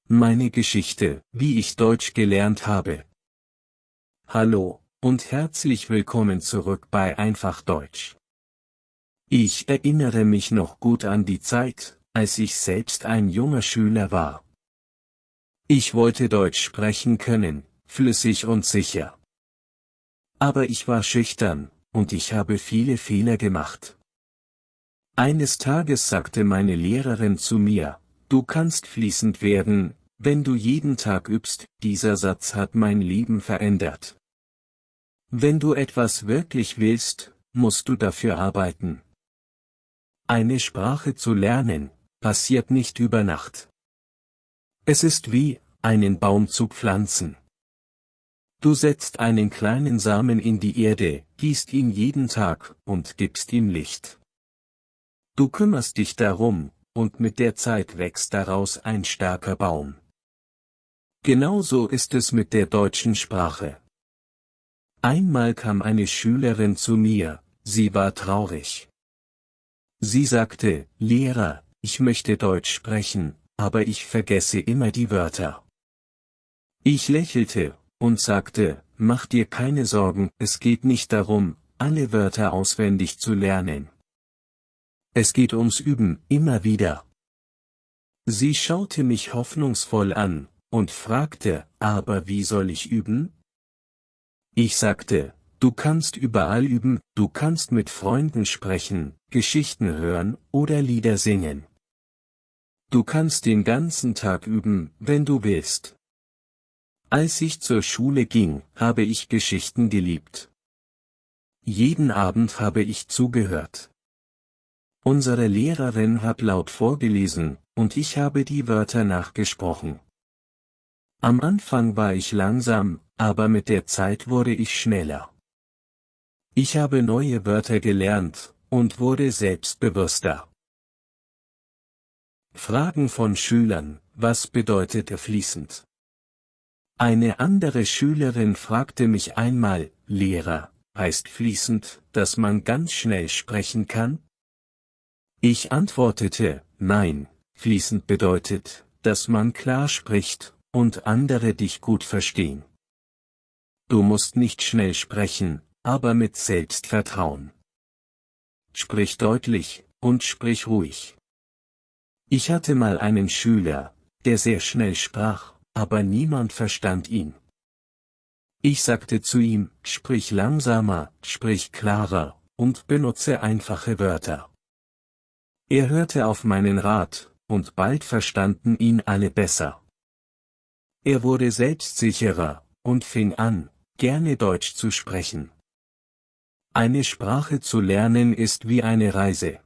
Meine Geschichte, wie ich Deutsch gelernt habe. Hallo, und herzlich willkommen zurück bei Einfach Deutsch. Ich erinnere mich noch gut an die Zeit, als ich selbst ein junger Schüler war. Ich wollte Deutsch sprechen können, flüssig und sicher. Aber ich war schüchtern, und ich habe viele Fehler gemacht. Eines Tages sagte meine Lehrerin zu mir: Du kannst fließend werden, wenn du jeden Tag übst. Dieser Satz hat mein Leben verändert. Wenn du etwas wirklich willst, musst du dafür arbeiten. Eine Sprache zu lernen, passiert nicht über Nacht. Es ist wie, einen Baum zu pflanzen. Du setzt einen kleinen Samen in die Erde, gießt ihn jeden Tag und gibst ihm Licht. Du kümmerst dich darum, und mit der Zeit wächst daraus ein starker Baum. Genauso ist es mit der deutschen Sprache. Einmal kam eine Schülerin zu mir, sie war traurig. Sie sagte: Lehrer, ich möchte Deutsch sprechen, aber ich vergesse immer die Wörter. Ich lächelte und sagte: Mach dir keine Sorgen, es geht nicht darum, alle Wörter auswendig zu lernen. Es geht ums Üben, immer wieder. Sie schaute mich hoffnungsvoll an und fragte: Aber wie soll ich üben? Ich sagte: Du kannst überall üben, du kannst mit Freunden sprechen, Geschichten hören oder Lieder singen. Du kannst den ganzen Tag üben, wenn du willst. Als ich zur Schule ging, habe ich Geschichten geliebt. Jeden Abend habe ich zugehört. Unsere Lehrerin hat laut vorgelesen, und ich habe die Wörter nachgesprochen. Am Anfang war ich langsam, aber mit der Zeit wurde ich schneller. Ich habe neue Wörter gelernt und wurde selbstbewusster. Fragen von Schülern: Was bedeutet fließend? Eine andere Schülerin fragte mich einmal: Lehrer, heißt fließend, dass man ganz schnell sprechen kann? Ich antwortete: Nein, fließend bedeutet, dass man klar spricht und andere dich gut verstehen. Du musst nicht schnell sprechen, aber mit Selbstvertrauen. Sprich deutlich und sprich ruhig. Ich hatte mal einen Schüler, der sehr schnell sprach, aber niemand verstand ihn. Ich sagte zu ihm: Sprich langsamer, sprich klarer und benutze einfache Wörter. Er hörte auf meinen Rat, und bald verstanden ihn alle besser. Er wurde selbstsicherer und fing an, gerne Deutsch zu sprechen. Eine Sprache zu lernen ist wie eine Reise.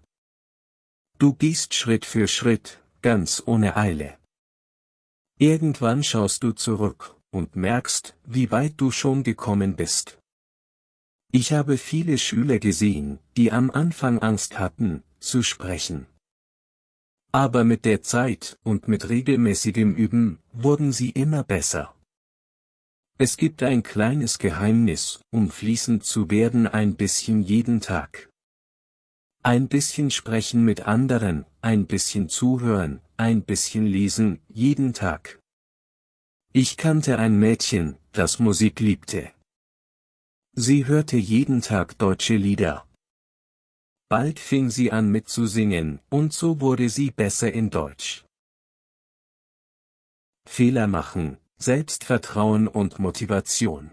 Du gehst Schritt für Schritt, ganz ohne Eile. Irgendwann schaust du zurück und merkst, wie weit du schon gekommen bist. Ich habe viele Schüler gesehen, die am Anfang Angst hatten, zu sprechen. Aber mit der Zeit und mit regelmäßigem Üben wurden sie immer besser. Es gibt ein kleines Geheimnis, um fließend zu werden: ein bisschen jeden Tag. Ein bisschen sprechen mit anderen, ein bisschen zuhören, ein bisschen lesen, jeden Tag. Ich kannte ein Mädchen, das Musik liebte. Sie hörte jeden Tag deutsche Lieder. Bald fing sie an mitzusingen, und so wurde sie besser in Deutsch. Fehler machen, Selbstvertrauen und Motivation.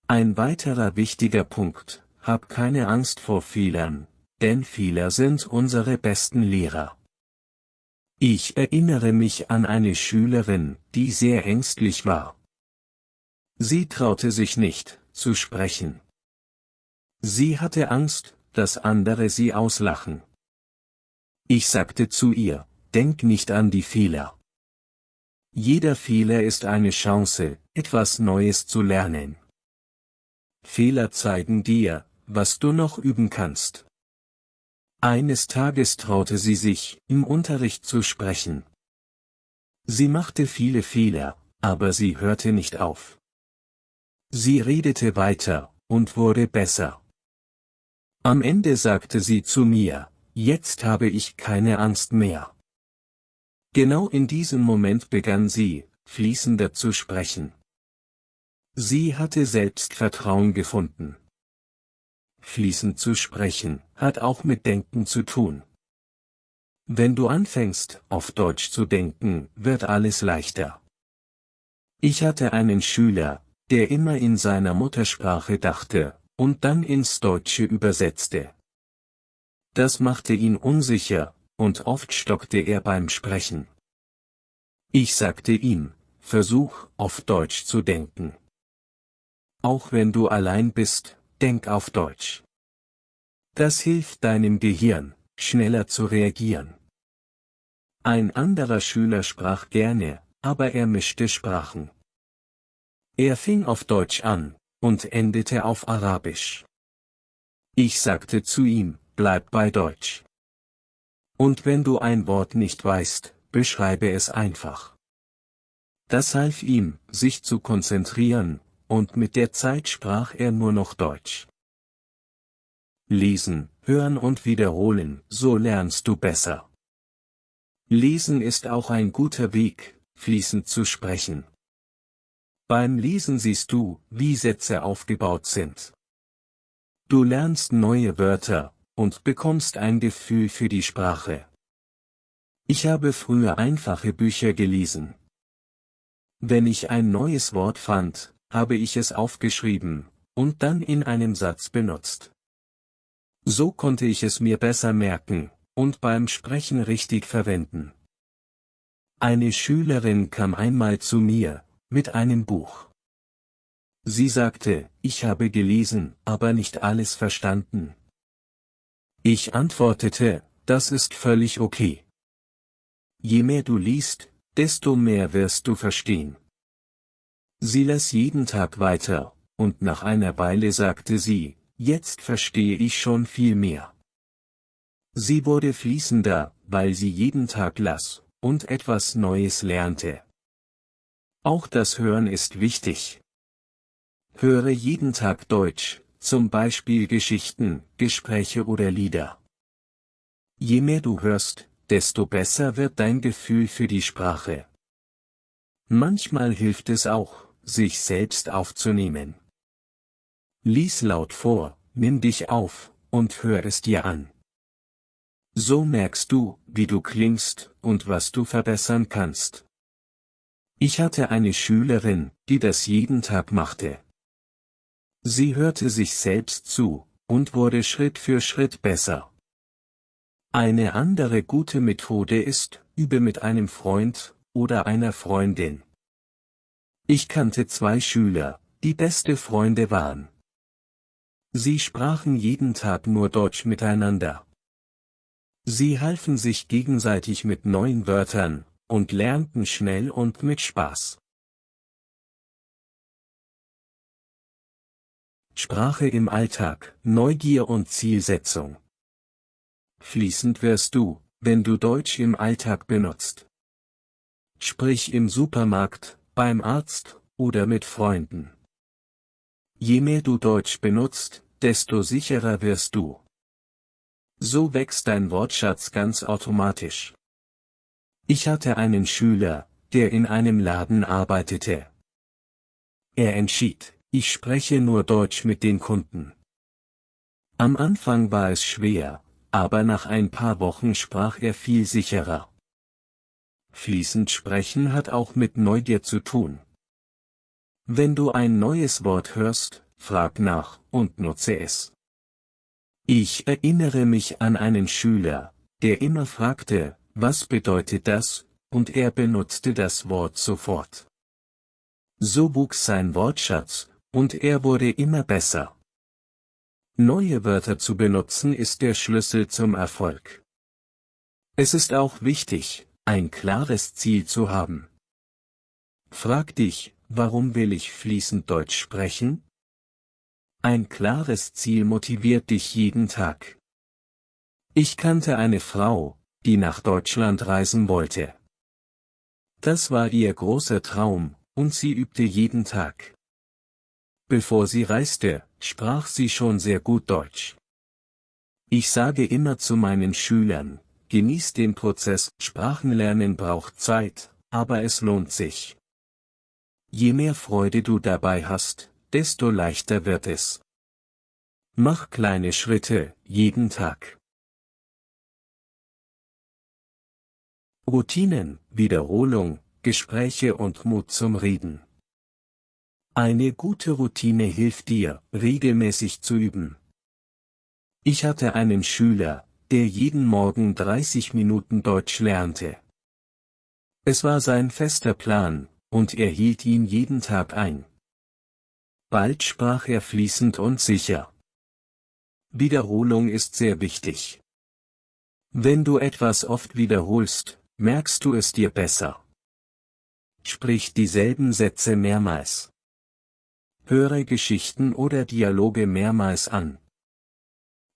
Ein weiterer wichtiger Punkt: Hab keine Angst vor Fehlern, denn Fehler sind unsere besten Lehrer. Ich erinnere mich an eine Schülerin, die sehr ängstlich war. Sie traute sich nicht, zu sprechen. Sie hatte Angst, dass andere sie auslachen. Ich sagte zu ihr: Denk nicht an die Fehler. Jeder Fehler ist eine Chance, etwas Neues zu lernen. Fehler zeigen dir, was du noch üben kannst. Eines Tages traute sie sich, im Unterricht zu sprechen. Sie machte viele Fehler, aber sie hörte nicht auf. Sie redete weiter und wurde besser. Am Ende sagte sie zu mir: Jetzt habe ich keine Angst mehr. Genau in diesem Moment begann sie, fließender zu sprechen. Sie hatte Selbstvertrauen gefunden. Fließend zu sprechen, hat auch mit Denken zu tun. Wenn du anfängst, auf Deutsch zu denken, wird alles leichter. Ich hatte einen Schüler, der immer in seiner Muttersprache dachte, und dann ins Deutsche übersetzte. Das machte ihn unsicher, und oft stockte er beim Sprechen. Ich sagte ihm, versuch, auf Deutsch zu denken. Auch wenn du allein bist, denk auf Deutsch. Das hilft deinem Gehirn, schneller zu reagieren. Ein anderer Schüler sprach gerne, aber er mischte Sprachen. Er fing auf Deutsch an, und endete auf Arabisch. Ich sagte zu ihm, bleib bei Deutsch. Und wenn du ein Wort nicht weißt, beschreibe es einfach. Das half ihm, sich zu konzentrieren, und mit der Zeit sprach er nur noch Deutsch. Lesen, hören und wiederholen, so lernst du besser. Lesen ist auch ein guter Weg, fließend zu sprechen. Beim Lesen siehst du, wie Sätze aufgebaut sind. Du lernst neue Wörter, und bekommst ein Gefühl für die Sprache. Ich habe früher einfache Bücher gelesen. Wenn ich ein neues Wort fand, habe ich es aufgeschrieben, und dann in einem Satz benutzt. So konnte ich es mir besser merken, und beim Sprechen richtig verwenden. Eine Schülerin kam einmal zu mir, mit einem Buch. Sie sagte, ich habe gelesen, aber nicht alles verstanden. Ich antwortete, das ist völlig okay. Je mehr du liest, desto mehr wirst du verstehen. Sie las jeden Tag weiter, und nach einer Weile sagte sie, jetzt verstehe ich schon viel mehr. Sie wurde fließender, weil sie jeden Tag las, und etwas Neues lernte. Auch das Hören ist wichtig. Höre jeden Tag Deutsch, zum Beispiel Geschichten, Gespräche oder Lieder. Je mehr du hörst, desto besser wird dein Gefühl für die Sprache. Manchmal hilft es auch, sich selbst aufzunehmen. Lies laut vor, nimm dich auf, und hör es dir an. So merkst du, wie du klingst, und was du verbessern kannst. Ich hatte eine Schülerin, die das jeden Tag machte. Sie hörte sich selbst zu, und wurde Schritt für Schritt besser. Eine andere gute Methode ist, übe mit einem Freund, oder einer Freundin. Ich kannte 2 Schüler, die beste Freunde waren. Sie sprachen jeden Tag nur Deutsch miteinander. Sie halfen sich gegenseitig mit neuen Wörtern, und lernten schnell und mit Spaß. Sprache im Alltag, Neugier und Zielsetzung. Fließend wirst du, wenn du Deutsch im Alltag benutzt. Sprich im Supermarkt, beim Arzt, oder mit Freunden. Je mehr du Deutsch benutzt, desto sicherer wirst du. So wächst dein Wortschatz ganz automatisch. Ich hatte einen Schüler, der in einem Laden arbeitete. Er entschied, ich spreche nur Deutsch mit den Kunden. Am Anfang war es schwer, aber nach ein paar Wochen sprach er viel sicherer. Fließend sprechen hat auch mit Neugier zu tun. Wenn du ein neues Wort hörst, frag nach und nutze es. Ich erinnere mich an einen Schüler, der immer fragte, was bedeutet das, und er benutzte das Wort sofort. So wuchs sein Wortschatz, und er wurde immer besser. Neue Wörter zu benutzen ist der Schlüssel zum Erfolg. Es ist auch wichtig, ein klares Ziel zu haben. Frag dich, warum will ich fließend Deutsch sprechen? Ein klares Ziel motiviert dich jeden Tag. Ich kannte eine Frau, die nach Deutschland reisen wollte. Das war ihr großer Traum, und sie übte jeden Tag. Bevor sie reiste, sprach sie schon sehr gut Deutsch. Ich sage immer zu meinen Schülern, genieß den Prozess. Sprachenlernen braucht Zeit, aber es lohnt sich. Je mehr Freude du dabei hast, desto leichter wird es. Mach kleine Schritte, jeden Tag. Routinen, Wiederholung, Gespräche und Mut zum Reden. Eine gute Routine hilft dir, regelmäßig zu üben. Ich hatte einen Schüler, der jeden Morgen 30 Minuten Deutsch lernte. Es war sein fester Plan, und er hielt ihn jeden Tag ein. Bald sprach er fließend und sicher. Wiederholung ist sehr wichtig. Wenn du etwas oft wiederholst, merkst du es dir besser. Sprich dieselben Sätze mehrmals. Höre Geschichten oder Dialoge mehrmals an.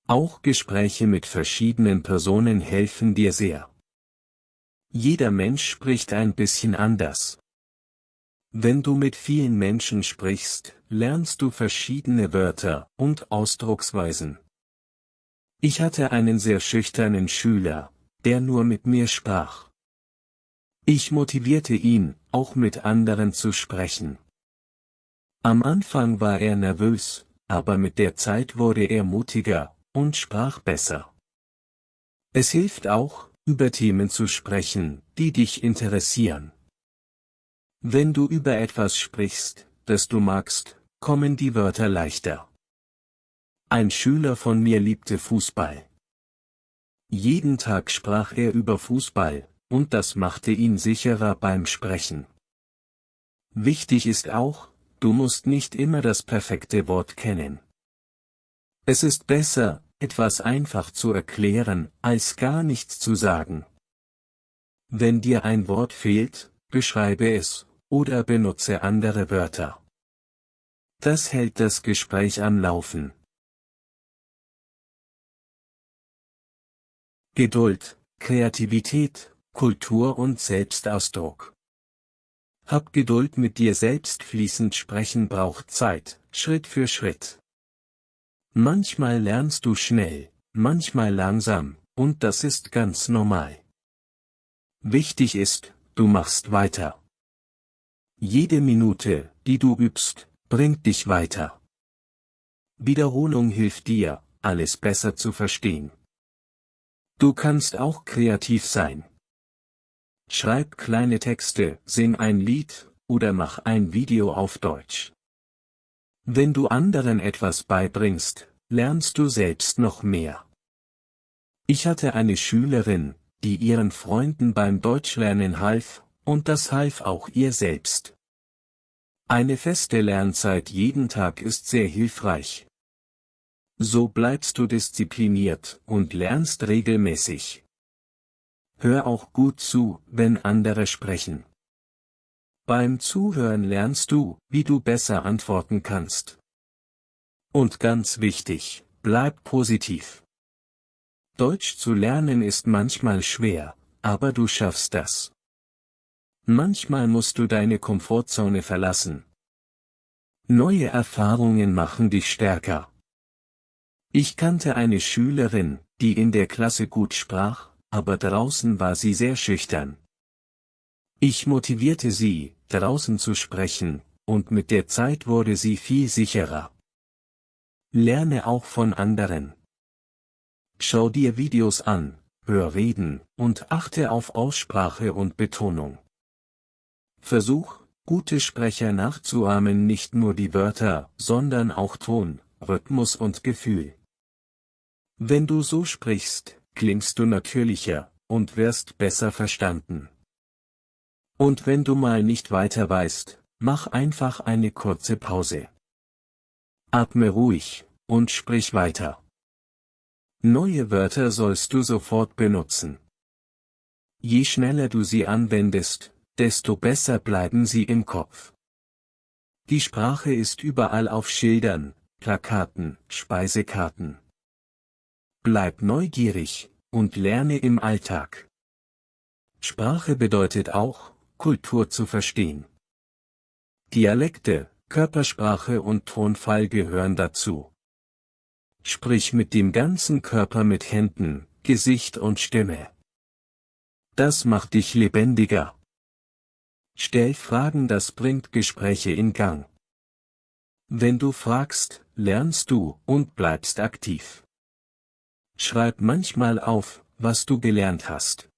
Auch Gespräche mit verschiedenen Personen helfen dir sehr. Jeder Mensch spricht ein bisschen anders. Wenn du mit vielen Menschen sprichst, lernst du verschiedene Wörter und Ausdrucksweisen. Ich hatte einen sehr schüchternen Schüler, der nur mit mir sprach. Ich motivierte ihn, auch mit anderen zu sprechen. Am Anfang war er nervös, aber mit der Zeit wurde er mutiger und sprach besser. Es hilft auch, über Themen zu sprechen, die dich interessieren. Wenn du über etwas sprichst, das du magst, kommen die Wörter leichter. Ein Schüler von mir liebte Fußball. Jeden Tag sprach er über Fußball, und das machte ihn sicherer beim Sprechen. Wichtig ist auch, du musst nicht immer das perfekte Wort kennen. Es ist besser, etwas einfach zu erklären, als gar nichts zu sagen. Wenn dir ein Wort fehlt, beschreibe es, oder benutze andere Wörter. Das hält das Gespräch am Laufen. Geduld, Kreativität, Kultur und Selbstausdruck. Hab Geduld mit dir selbst. Fließend sprechen braucht Zeit, Schritt für Schritt. Manchmal lernst du schnell, manchmal langsam, und das ist ganz normal. Wichtig ist, du machst weiter. Jede Minute, die du übst, bringt dich weiter. Wiederholung hilft dir, alles besser zu verstehen. Du kannst auch kreativ sein. Schreib kleine Texte, sing ein Lied, oder mach ein Video auf Deutsch. Wenn du anderen etwas beibringst, lernst du selbst noch mehr. Ich hatte eine Schülerin, die ihren Freunden beim Deutschlernen half, und das half auch ihr selbst. Eine feste Lernzeit jeden Tag ist sehr hilfreich. So bleibst du diszipliniert und lernst regelmäßig. Hör auch gut zu, wenn andere sprechen. Beim Zuhören lernst du, wie du besser antworten kannst. Und ganz wichtig, bleib positiv. Deutsch zu lernen ist manchmal schwer, aber du schaffst das. Manchmal musst du deine Komfortzone verlassen. Neue Erfahrungen machen dich stärker. Ich kannte eine Schülerin, die in der Klasse gut sprach, aber draußen war sie sehr schüchtern. Ich motivierte sie, draußen zu sprechen, und mit der Zeit wurde sie viel sicherer. Lerne auch von anderen. Schau dir Videos an, hör Reden, und achte auf Aussprache und Betonung. Versuch, gute Sprecher nachzuahmen, nicht nur die Wörter, sondern auch Ton, Rhythmus und Gefühl. Wenn du so sprichst, klingst du natürlicher, und wirst besser verstanden. Und wenn du mal nicht weiter weißt, mach einfach eine kurze Pause. Atme ruhig, und sprich weiter. Neue Wörter sollst du sofort benutzen. Je schneller du sie anwendest, desto besser bleiben sie im Kopf. Die Sprache ist überall auf Schildern, Plakaten, Speisekarten. Bleib neugierig, und lerne im Alltag. Sprache bedeutet auch, Kultur zu verstehen. Dialekte, Körpersprache und Tonfall gehören dazu. Sprich mit dem ganzen Körper, mit Händen, Gesicht und Stimme. Das macht dich lebendiger. Stell Fragen, das bringt Gespräche in Gang. Wenn du fragst, lernst du und bleibst aktiv. Schreib manchmal auf, was du gelernt hast.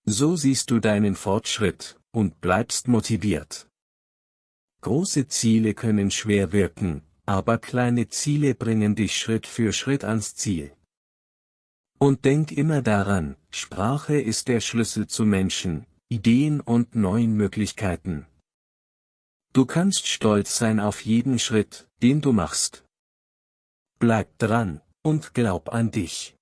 So siehst du deinen Fortschritt und bleibst motiviert. Große Ziele können schwer wirken, aber kleine Ziele bringen dich Schritt für Schritt ans Ziel. Und denk immer daran, Sprache ist der Schlüssel zu Menschen, Ideen und neuen Möglichkeiten. Du kannst stolz sein auf jeden Schritt, den du machst. Bleib dran und glaub an dich.